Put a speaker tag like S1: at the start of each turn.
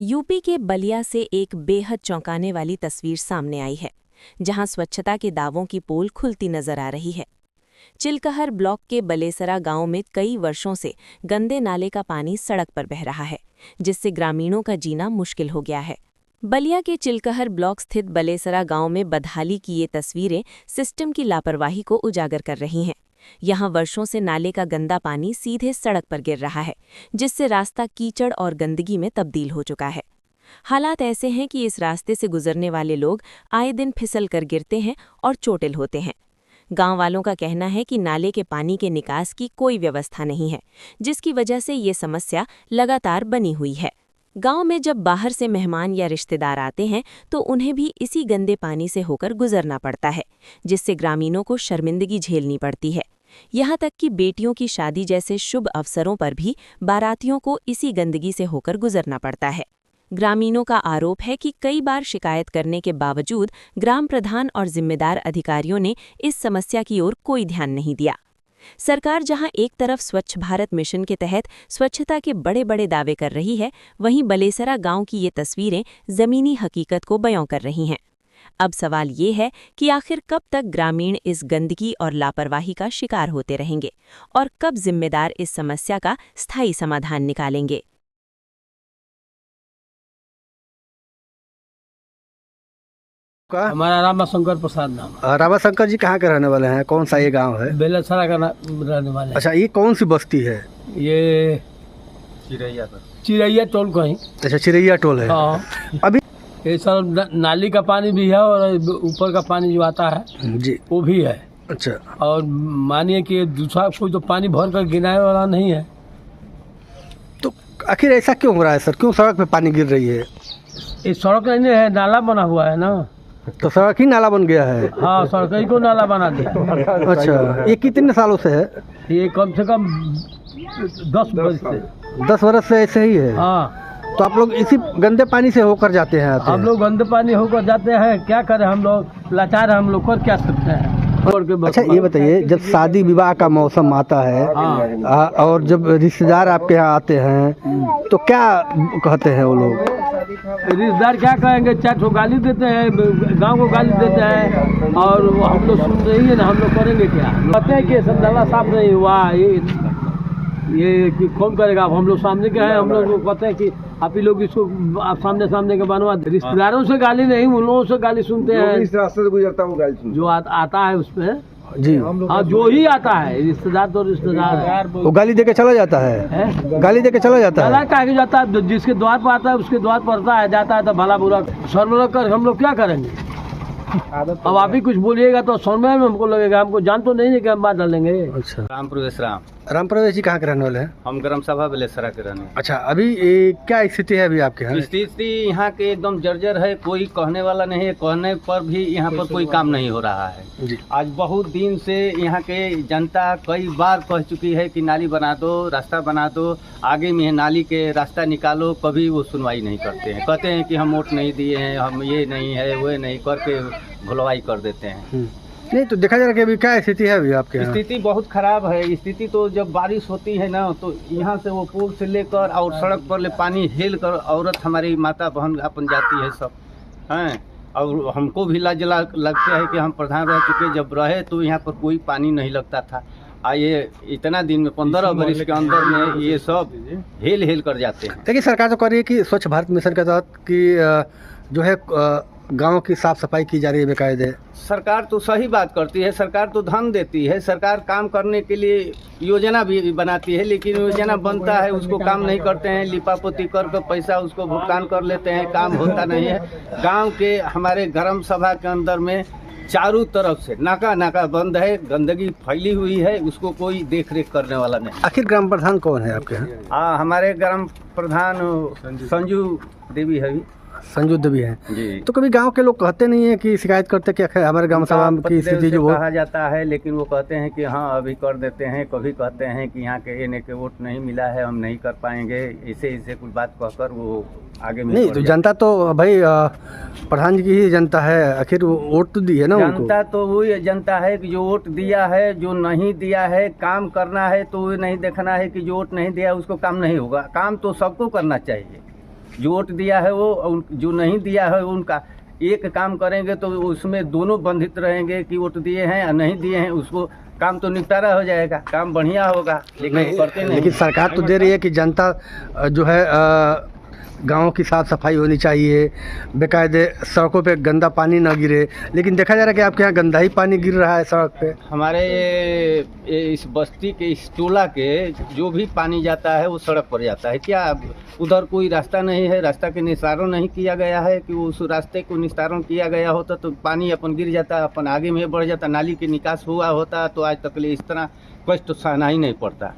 S1: UP के बलिया से एक बेहद चौंकाने वाली तस्वीर सामने आई है, जहां स्वच्छता के दावों की पोल खुलती नजर आ रही है। चिलकहर ब्लॉक के बलेसरा गांव में कई वर्षों से गंदे नाले का पानी सड़क पर बह रहा है, जिससे ग्रामीणों का जीना मुश्किल हो गया है। बलिया के चिलकहर ब्लॉक स्थित बलेसरा गांव में बदहाली की ये तस्वीरें सिस्टम की लापरवाही को उजागर कर रही हैं। यहाँ वर्षों से नाले का गंदा पानी सीधे सड़क पर गिर रहा है, जिससे रास्ता कीचड़ और गंदगी में तब्दील हो चुका है। हालात ऐसे हैं कि इस रास्ते से गुजरने वाले लोग आए दिन फिसल कर गिरते हैं और चोटिल होते हैं। गांव वालों का कहना है कि नाले के पानी के निकास की कोई व्यवस्था नहीं है, जिसकी वजह से ये समस्या लगातार बनी हुई है। गांव में जब बाहर से मेहमान या रिश्तेदार आते हैं तो उन्हें भी इसी गंदे पानी से होकर गुजरना पड़ता है, जिससे ग्रामीणों को शर्मिंदगी झेलनी पड़ती है। यहाँ तक कि बेटियों की शादी जैसे शुभ अवसरों पर भी बारातियों को इसी गंदगी से होकर गुजरना पड़ता है। ग्रामीणों का आरोप है कि कई बार शिकायत करने के बावजूद ग्राम प्रधान और जिम्मेदार अधिकारियों ने इस समस्या की ओर कोई ध्यान नहीं दिया। सरकार जहां एक तरफ स्वच्छ भारत मिशन के तहत स्वच्छता के बड़े बड़े दावे कर रही है, वहीं बलेसरा गांव की ये तस्वीरें जमीनी हकीकत को बयां कर रही हैं। अब सवाल ये है कि आखिर कब तक ग्रामीण इस गंदगी और लापरवाही का शिकार होते रहेंगे और कब जिम्मेदार इस समस्या का स्थायी समाधान निकालेंगे।
S2: हमारा रामाशंकर प्रसाद नाम है।
S3: रामाशंकर जी कहाँ के रहने वाले हैं? कौन सा ये गांव है?
S2: बेलसरा का रहने वाले हैं।
S3: अच्छा, ये कौन सी बस्ती है?
S2: ये चिरैया टोल कहीं।
S3: अच्छा, चिरैया टोल है।
S2: हाँ,
S3: अभी
S2: ये सब नाली का पानी भी है और ऊपर का पानी जो आता है
S3: जी
S2: वो भी है।
S3: अच्छा,
S2: और मानिए कि दूसरा कोई तो पानी भर कर गिराने वाला नहीं है।
S3: तो आखिर ऐसा क्यों हो रहा है सर? क्यों सड़क पे पानी गिर रही है?
S2: ये सड़क नहीं है, नाला बना हुआ है ना।
S3: तो सड़क ही नाला बन गया है?
S2: हाँ, सड़क ही को नाला बना दिया।
S3: अच्छा, ये कितने सालों से है?
S2: ये कम से कम 10 वर्ष से।
S3: 10 वर्ष से ऐसे ही है?
S2: हाँ,
S3: तो आप लोग इसी गंदे पानी से होकर जाते हैं? आते
S2: हम लोग गंदे पानी होकर जाते हैं, क्या करें, हम लोग लाचार, हम लोग कर क्या सकते हैं।
S3: अच्छा, ये बताइए, जब शादी विवाह का मौसम आता है और जब रिश्तेदार आपके यहाँ आते हैं तो क्या कहते हैं वो लोग?
S2: रिश्तेदार क्या कहेंगे, चार ठो गाली देते हैं, गांव को गाली देते हैं और हम लोग सुन रही है ना, हम लोग करेंगे क्या? कहते हैं कि सब नाला साफ नहीं हुआ, ये कौन करेगा। अब हम लोग सामने के हैं, हम लोग कहते हैं कि आप ही लोग इसको आप सामने के बनवा दे। रिश्तेदारों से गाली नहीं, उन लोगों से गाली सुनते हैं।
S3: इस रास्ते से गुजरता है वो गाली सुनते
S2: जो आता है उसमें
S3: जी।
S2: हाँ, जो ही आता है रिश्तेदार तो रिश्तेदार है,
S3: वो गाली देके चला जाता है। गाली देके चला जाता है।
S2: कह जाता है, जिसके द्वार पर आता है उसके द्वार पर आता है, जाता है तो भला बुरा शर्म कर हम लोग क्या करेंगे। अब आप ही कुछ बोलिएगा तो समय में हमको लगेगा, हमको जान तो नहीं है कि हम बात डालेंगे।
S3: अच्छा,
S4: राम प्रवेश
S3: जी कहाँ के रहने वाले हैं?
S4: हम ग्राम सभा बेलेसरा के रहने।
S3: अच्छा, अभी क्या स्थिति है अभी आपके यहाँ?
S4: स्थिति यहाँ के एकदम जर्जर है, कोई कहने वाला नहीं है, कहने पर भी यहाँ पर कोई काम नहीं हो रहा है
S3: जी।
S4: आज बहुत दिन से यहाँ के जनता कई बार कह चुकी है कि नाली बना दो, रास्ता बना दो, आगे में नाली के रास्ता निकालो, कभी वो सुनवाई नहीं करते हैं। कहते हैं कि हम वोट नहीं दिए हैं, हम ये नहीं है वो नहीं, करके भुलवाई कर देते हैं।
S3: नहीं तो देखा जा रहा है कि अभी क्या स्थिति है अभी आपके यहाँ?
S4: स्थिति बहुत खराब है। स्थिति तो जब बारिश होती है ना तो यहाँ से वो पुल से लेकर और सड़क पर ले पानी हेल कर औरत हमारी माता बहन अपन जाती है सब हैं। और हमको भी लाज लगता है कि हम प्रधान रह चुके, जब रहे तो यहाँ पर कोई पानी नहीं लगता था। ये इतना दिन में 15 वर्ष के अंदर में ये सब हेल कर जाते हैं।
S3: देखिए, सरकार तो कर रही है कि स्वच्छ भारत मिशन के तहत कि जो है गाँव की साफ सफाई की जा रही है बेकायदे।
S4: सरकार तो सही बात करती है, सरकार तो धन देती है, सरकार काम करने के लिए योजना भी बनाती है, लेकिन योजना बनता है उसको काम नहीं करते हैं, लिपापोती कर पैसा उसको भुगतान कर लेते हैं, काम होता नहीं है। गांव के हमारे ग्राम सभा के अंदर में चारों तरफ से नाका बंद है, गंदगी फैली हुई है, उसको कोई देख रेख करने वाला नहीं।
S3: आखिर ग्राम प्रधान कौन है आपके यहाँ?
S4: हमारे ग्राम प्रधान संजू देवी है।
S3: संजू देवी है
S4: जी।
S3: तो कभी गांव के लोग कहते नहीं है कि शिकायत करते कि हमारे ग्राम सभा की स्थिति जो
S4: कहा जाता है, लेकिन वो कहते हैं कि हाँ अभी कर देते हैं। कभी कहते हैं कि यहाँ के एने के वोट नहीं मिला है, हम नहीं कर पाएंगे, ऐसे कुछ बात कहकर वो आगे में
S3: नहीं। तो जनता तो भाई प्रधान जी की ही जनता है, आखिर वोट तो दी है ना उनको।
S4: जनता तो वही जनता है कि जो वोट दिया है, जो नहीं दिया है, काम करना है तो वो नहीं देखना है कि जो वोट नहीं दिया उसको काम नहीं होगा। काम तो सबको करना चाहिए। जो वोट दिया है वो, जो नहीं दिया है उनका एक काम करेंगे तो उसमें दोनों बंधित रहेंगे कि वोट दिए हैं या नहीं दिए हैं, उसको काम तो निपटारा हो जाएगा, काम बढ़िया होगा। लेकिन करते नहीं।
S3: लेकिन सरकार तो दे रही है कि जनता जो है गाँव की साफ़ सफाई होनी चाहिए, बेकायदे सड़कों पे गंदा पानी ना गिरे, लेकिन देखा जा रहा है कि आपके यहाँ गंदा ही पानी गिर रहा है सड़क पे।
S4: हमारे इस बस्ती के, इस टोला के जो भी पानी जाता है वो सड़क पर जाता है। क्या उधर कोई रास्ता नहीं है, रास्ता के निस्तारण नहीं किया गया है कि उस रास्ते को निस्तारण किया गया होता तो पानी अपन गिर जाता, अपन आगे में बढ़ जाता, नाली के निकास हुआ होता तो आज तक इस तरह कष्ट सहना ही नहीं पड़ता।